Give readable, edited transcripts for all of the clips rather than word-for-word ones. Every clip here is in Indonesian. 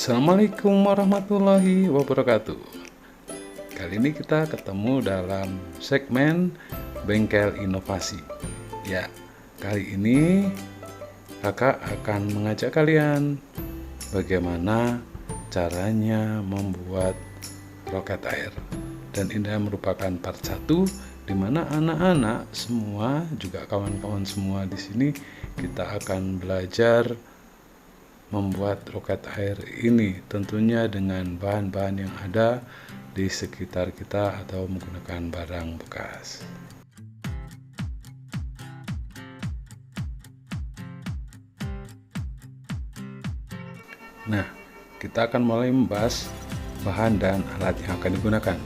Assalamualaikum warahmatullahi wabarakatuh. Kali ini kita ketemu dalam segmen Bengkel Inovasi. Ya, kali ini kakak akan mengajak kalian bagaimana caranya membuat roket air. Dan ini merupakan part 1 di mana anak-anak semua, juga kawan-kawan semua di sini, kita akan belajar membuat roket air ini, tentunya dengan bahan-bahan yang ada di sekitar kita atau menggunakan barang bekas. Nah, kita akan mulai membahas bahan dan alat yang akan digunakan.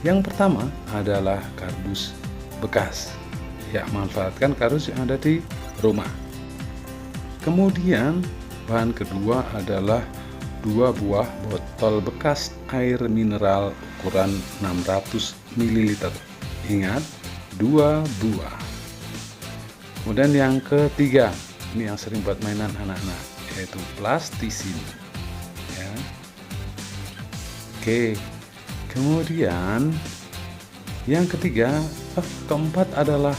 Yang pertama adalah kardus bekas. Ya, manfaatkan kardus yang ada di rumah. Kemudian bahan kedua adalah 2 buah botol bekas air mineral ukuran 600 ml. Ingat, 2 buah. Kemudian yang ketiga, ini yang sering buat mainan anak-anak, yaitu plastisin. Ya. Oke. Kemudian yang keempat adalah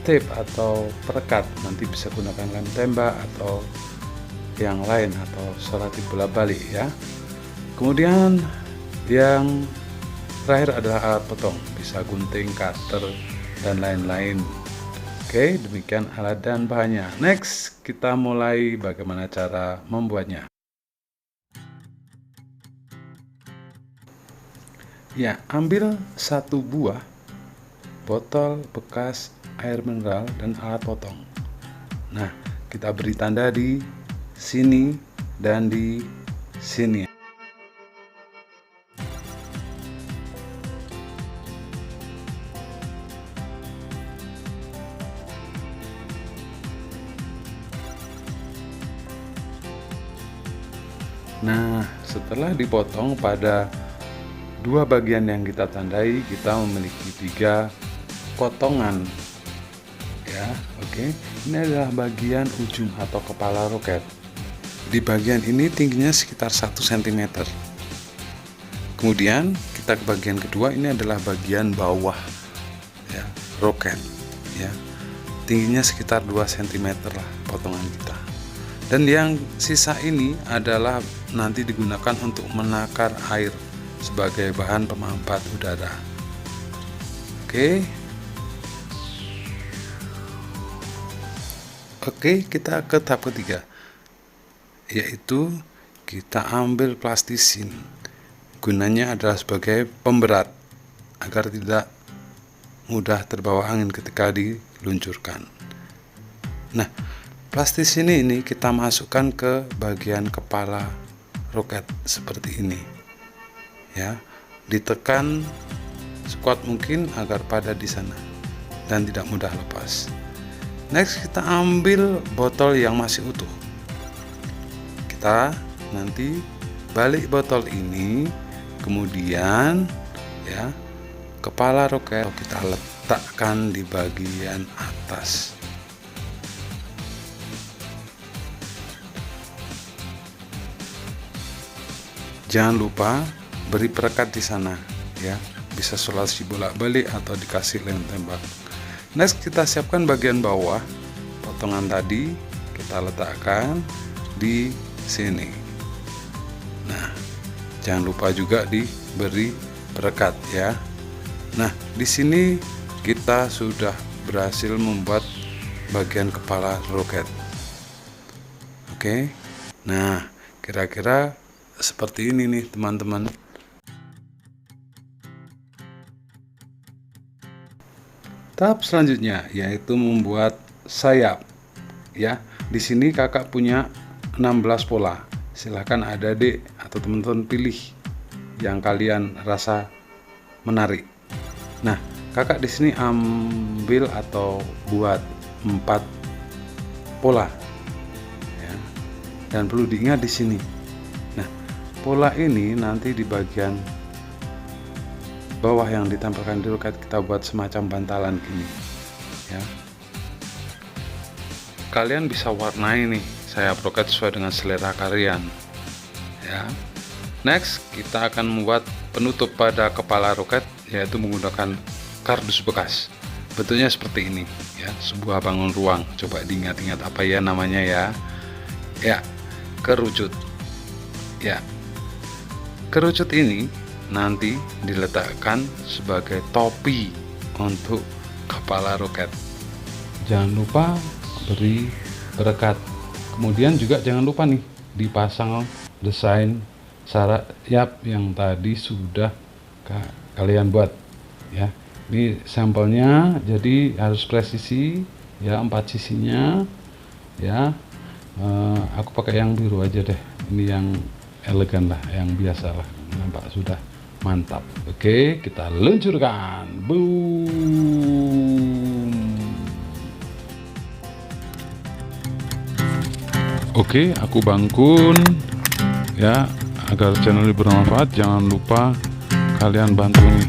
tape atau perekat. Nanti bisa gunakan lem tembak atau yang lain atau selotip bola balik ya. Kemudian yang terakhir adalah alat potong, bisa gunting, cutter dan lain-lain. Oke, demikian alat dan bahannya. Next, kita mulai bagaimana cara membuatnya. Ya, ambil 1 buah botol bekas air mineral dan alat potong. Nah, kita beri tanda di sini dan di sini. Nah, setelah dipotong pada 2 bagian yang kita tandai, kita memiliki 3 potongan. Ya, oke. Ini adalah bagian ujung atau kepala roket. Di bagian ini tingginya sekitar 1 cm. Kemudian kita ke bagian kedua, ini adalah bagian bawah ya, roket ya. Tingginya sekitar 2 cm lah potongan kita. Dan yang sisa ini adalah nanti digunakan untuk menakar air sebagai bahan pemampat udara. Oke, kita ke tahap ketiga, yaitu kita ambil plastisin. Gunanya adalah sebagai pemberat agar tidak mudah terbawa angin ketika diluncurkan. Nah, plastisin ini kita masukkan ke bagian kepala roket seperti ini. Ya, ditekan sekuat mungkin agar padat di sana dan tidak mudah lepas. Next, kita ambil botol yang masih utuh. Kita nanti balik botol ini, kemudian ya, kepala roket kita letakkan di bagian atas. Jangan lupa beri perekat di sana ya, bisa solasi bolak-balik atau dikasih lem tembak. Next, kita siapkan bagian bawah potongan tadi, kita letakkan di sini. Nah, jangan lupa juga diberi perekat ya. Nah, di sini kita sudah berhasil membuat bagian kepala roket. Oke. Nah, kira-kira seperti ini nih teman-teman. Tahap selanjutnya yaitu membuat sayap. Ya, di sini kakak punya 16 pola. Silahkan adik-adik atau teman-teman pilih yang kalian rasa menarik. Nah, kakak di sini ambil atau buat 4 pola. Ya. Dan perlu diingat di sini. Nah, pola ini nanti di bagian bawah yang ditempelkan di roket kita buat semacam bantalan gini ya. Kalian bisa warnai nih sayap roket sesuai dengan selera kalian ya. Next, kita akan membuat penutup pada kepala roket, yaitu menggunakan kardus bekas. Bentuknya seperti ini ya, sebuah bangun ruang. Coba diingat-ingat apa ya namanya ya. Ya, kerucut. Ya. Kerucut ini nanti diletakkan sebagai topi untuk kepala roket. Jangan lupa beri perekat. Kemudian juga jangan lupa nih dipasang desain sayap yang tadi sudah kalian buat ya. Ini sampelnya, jadi harus presisi ya, 4 sisinya ya. Aku pakai yang biru aja deh, ini yang elegan lah, yang biasa lah, nampak sudah mantap. Oke, kita luncurkan. Boom. Oke, aku bangun ya, agar channel ini bermanfaat. Jangan lupa kalian bantu nih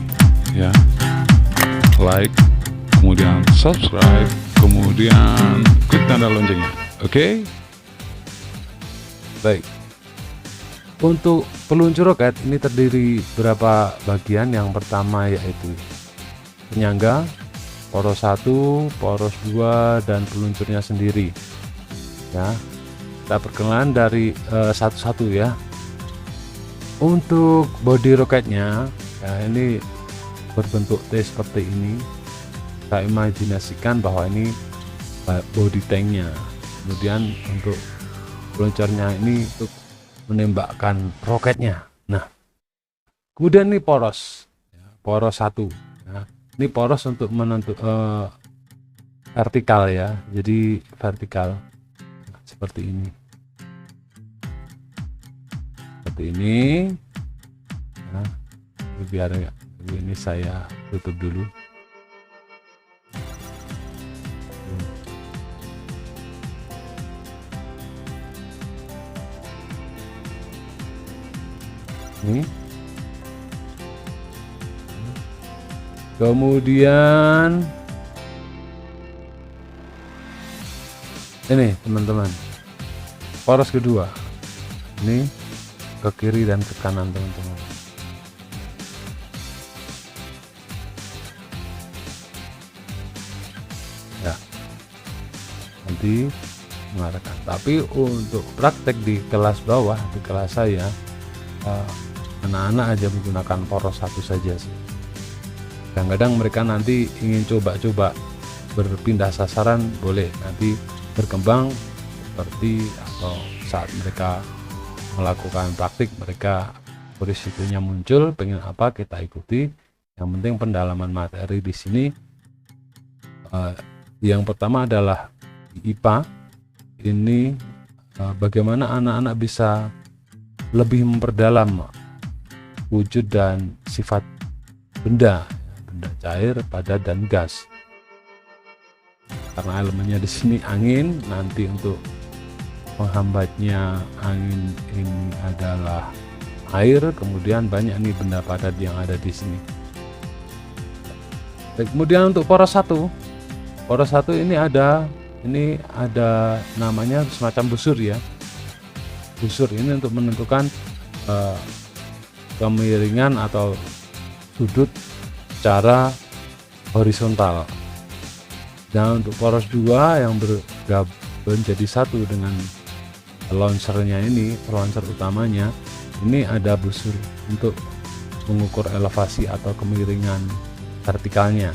ya, like, kemudian subscribe, kemudian klik tanda loncengnya. Oke. Baik. Untuk peluncur roket ini terdiri berapa bagian. Yang pertama yaitu penyangga, poros 1, poros 2, dan peluncurnya sendiri ya. Kita perkenalan dari satu-satu ya. Untuk bodi roketnya ya, ini berbentuk T seperti ini. Kita imajinasikan bahwa ini body tanknya. Kemudian untuk peluncarnya ini untuk menembakkan roketnya. Nah, kemudian ini poros ya, poros 1 ya. Ini poros untuk menentu vertikal ya, jadi vertikal seperti ini, ya. Biar ini saya tutup dulu. Ini kemudian ini teman-teman, poros kedua ini ke kiri dan ke kanan teman-teman ya, nanti mengarahkan. Tapi untuk praktek di kelas bawah, di kelas saya, anak-anak aja menggunakan poros 1 saja sih. Kadang-kadang mereka nanti ingin coba-coba berpindah sasaran, boleh nanti berkembang seperti, atau saat mereka melakukan praktik mereka risikonya muncul, pengen apa kita ikuti. Yang penting pendalaman materi di sini. Yang pertama adalah IPA ini, bagaimana anak-anak bisa lebih memperdalam wujud dan sifat benda cair, padat, dan gas. Karena elemennya di sini angin, nanti untuk menghambatnya angin ini adalah air, kemudian banyak nih benda padat yang ada di sini. Kemudian untuk poros 1, ini ada namanya semacam busur ya. Busur ini untuk menentukan kemiringan atau sudut secara horizontal. Dan untuk poros 2 yang bergabung jadi satu dengan launchernya ini, launcher utamanya ini, ada busur untuk mengukur elevasi atau kemiringan vertikalnya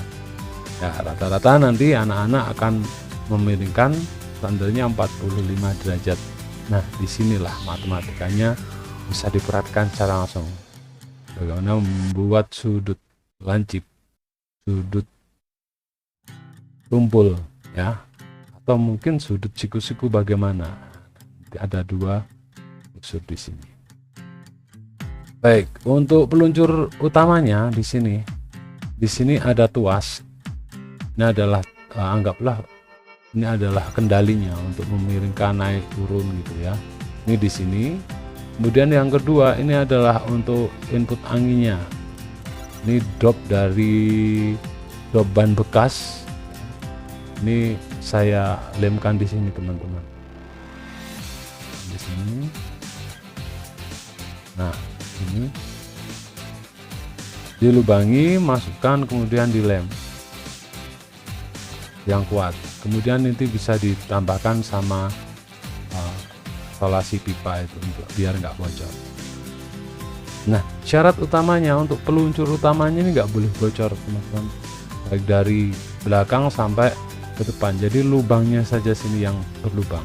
ya. Rata-rata nanti anak-anak akan memiringkan standarnya 45 derajat. Nah, disinilah matematikanya bisa diperhatikan secara langsung, bagaimana membuat sudut lancip, sudut tumpul ya, atau mungkin sudut siku-siku bagaimana. Ada 2 busur di sini. Baik, untuk peluncur utamanya di sini ada tuas. Ini adalah anggaplah ini adalah kendalinya untuk memiringkan naik turun gitu ya. Ini di sini. Kemudian yang kedua ini adalah untuk input anginnya. Ini drop dari drop ban bekas. Ini saya lemkan di sini teman-teman. Di sini. Nah, sini, dilubangi, masukkan, kemudian dilem yang kuat. Kemudian nanti bisa ditambahkan sama isolasi pipa itu untuk biar nggak bocor. Nah, syarat utamanya untuk peluncur utamanya ini nggak boleh bocor, teman-teman, baik dari belakang sampai ke depan. Jadi lubangnya saja sini yang berlubang,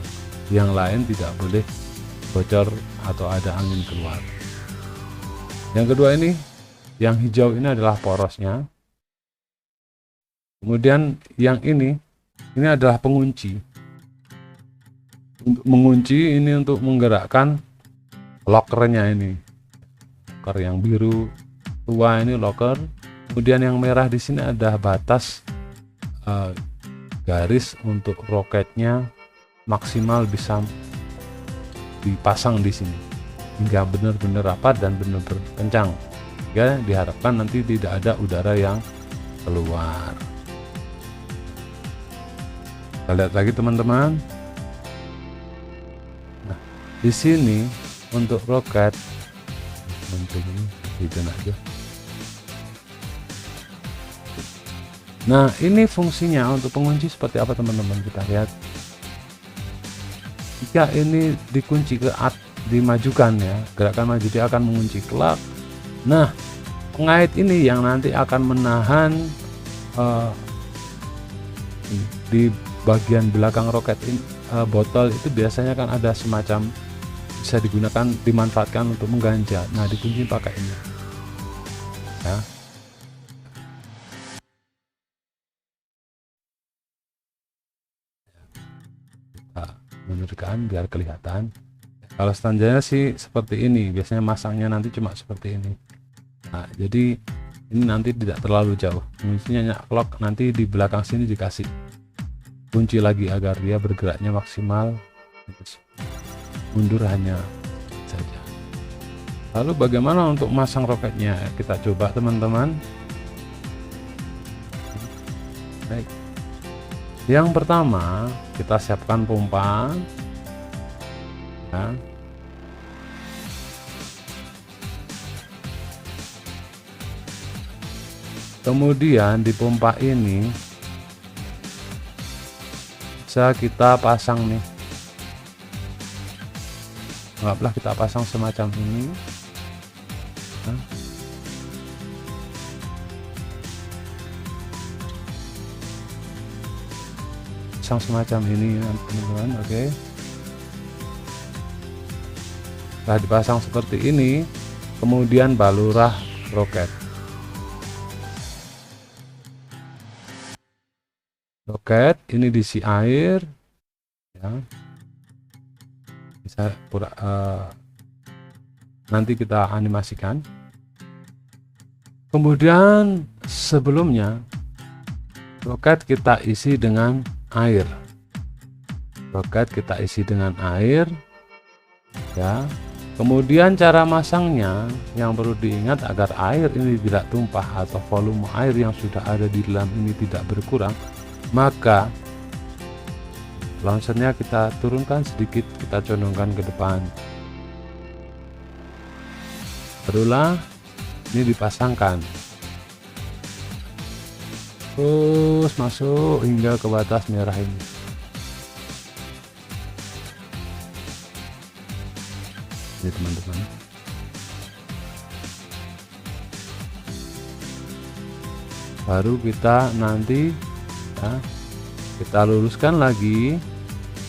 yang lain tidak boleh bocor atau ada angin keluar. Yang kedua ini, yang hijau ini adalah porosnya. Kemudian yang ini adalah pengunci. Untuk mengunci ini, untuk menggerakkan lokernya ini. Loker yang biru tua ini loker. Kemudian yang merah di sini ada batas garis untuk roketnya maksimal bisa dipasang di sini hingga benar-benar rapat dan benar-benar kencang, ya diharapkan nanti tidak ada udara yang keluar. Kita lihat lagi, teman-teman. Nah, di sini untuk roket itu aja. Nah, ini fungsinya untuk pengunci seperti apa, teman-teman? Kita lihat. Jika ini dikunci dimajukan, ya, gerakan maju, dia akan mengunci kelak. Nah, pengait ini yang nanti akan menahan di bagian belakang roket ini, botol itu biasanya kan ada semacam, bisa digunakan, dimanfaatkan untuk mengganjal. Nah, dikunci pakai ini, ya. Menerkan biar kelihatan. Kalau standarnya sih seperti ini, biasanya masangnya nanti cuma seperti ini. Nah, jadi ini nanti tidak terlalu jauh, fungsinya nyaklok, nanti di belakang sini dikasih kunci lagi agar dia bergeraknya maksimal, mundur hanya saja. Lalu bagaimana untuk masang roketnya? Kita coba, teman-teman. Baik, yang pertama kita siapkan pompa, ya. Kemudian di pompa ini bisa kita pasang nih, anggaplah kita pasang semacam ini, nah. Pasang semacam ini, teman-teman. Oke, setelah dipasang seperti ini, kemudian balurah roket. Roket ini diisi air, ya. Bisa nanti kita animasikan. Kemudian sebelumnya roket kita isi dengan air. Roket kita isi dengan air, ya. Kemudian cara masangnya yang perlu diingat agar air ini tidak tumpah atau volume air yang sudah ada di dalam ini tidak berkurang, maka launchernya kita turunkan sedikit, kita condongkan ke depan. Barulah ini dipasangkan, terus masuk hingga ke batas merah ini. Ini, teman-teman. Baru kita nanti, ya, kita luruskan lagi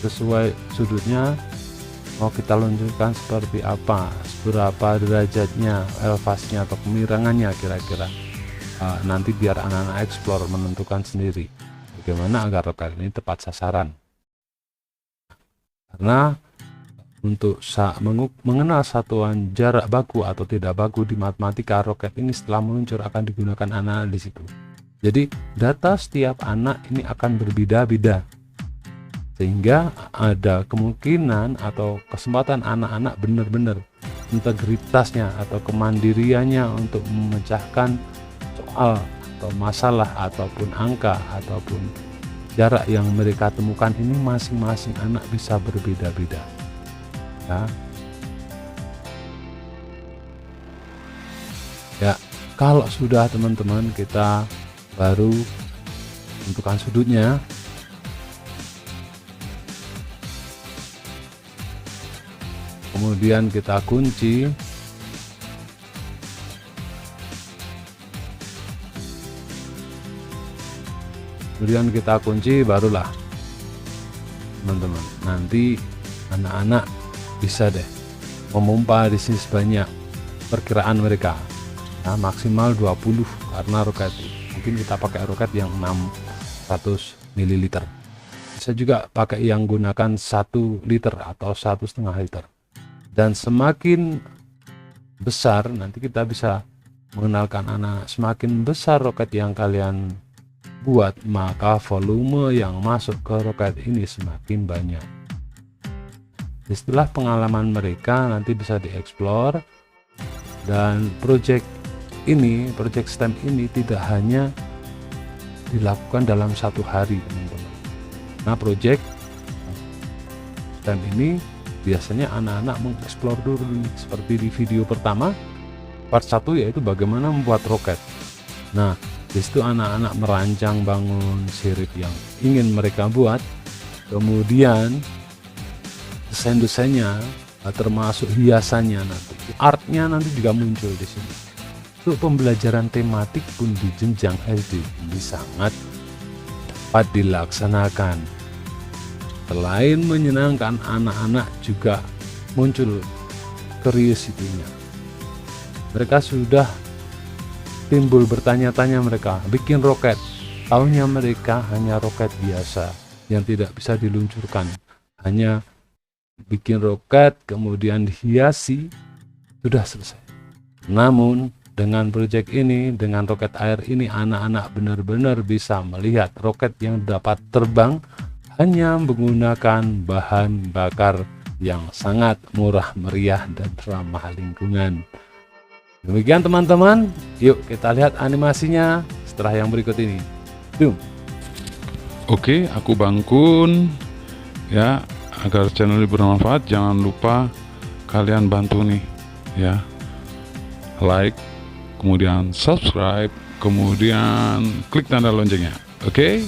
sesuai sudutnya, mau kita luncurkan seperti apa, berapa derajatnya, elevasinya atau kemiringannya kira-kira. Nanti biar anak-anak explore menentukan sendiri bagaimana agar roket ini tepat sasaran. Karena untuk mengenal satuan jarak baku atau tidak baku di matematika, roket ini setelah meluncur akan digunakan anak-anak di situ. Jadi data setiap anak ini akan berbeda-beda, sehingga ada kemungkinan atau kesempatan anak-anak benar-benar integritasnya atau kemandiriannya untuk memecahkan soal atau masalah ataupun angka ataupun jarak yang mereka temukan ini, masing-masing anak bisa berbeda-beda, ya. Ya, kalau sudah teman-teman, kita baru tentukan sudutnya. Kemudian kita kunci. Kemudian kita kunci, barulah teman-teman nanti anak-anak bisa deh memompa di sini sebanyak perkiraan mereka. Nah, maksimal 20 karena roket. Mungkin kita pakai roket yang 600 ml. Bisa juga pakai yang gunakan 1 liter atau 1,5 liter. Dan semakin besar nanti kita bisa mengenalkan anak, semakin besar roket yang kalian buat, maka volume yang masuk ke roket ini semakin banyak. Setelah pengalaman mereka nanti bisa dieksplor. Dan project STEM ini tidak hanya dilakukan dalam 1 hari, teman-teman. Nah, project STEM ini biasanya anak-anak mengeksplor dulu seperti di video pertama part 1, yaitu bagaimana membuat roket. Nah, di situ anak-anak merancang bangun sirip yang ingin mereka buat, kemudian desain-desainnya termasuk hiasannya, nanti artnya nanti juga muncul di sini. Untuk pembelajaran tematik pun di jenjang SD ini sangat dapat dilaksanakan. Selain menyenangkan, anak-anak juga muncul curiosity-nya. Mereka sudah timbul bertanya-tanya, mereka bikin roket, tahunya mereka hanya roket biasa yang tidak bisa diluncurkan, hanya bikin roket kemudian dihiasi, sudah selesai. Namun dengan proyek ini, dengan roket air ini, anak-anak benar-benar bisa melihat roket yang dapat terbang hanya menggunakan bahan bakar yang sangat murah meriah dan ramah lingkungan. Demikian teman-teman, yuk kita lihat animasinya setelah yang berikut ini. Boom. Oke, aku Bangkun ya. Agar channel ini bermanfaat, jangan lupa kalian bantu nih ya, like, kemudian subscribe, kemudian klik tanda loncengnya. Oke.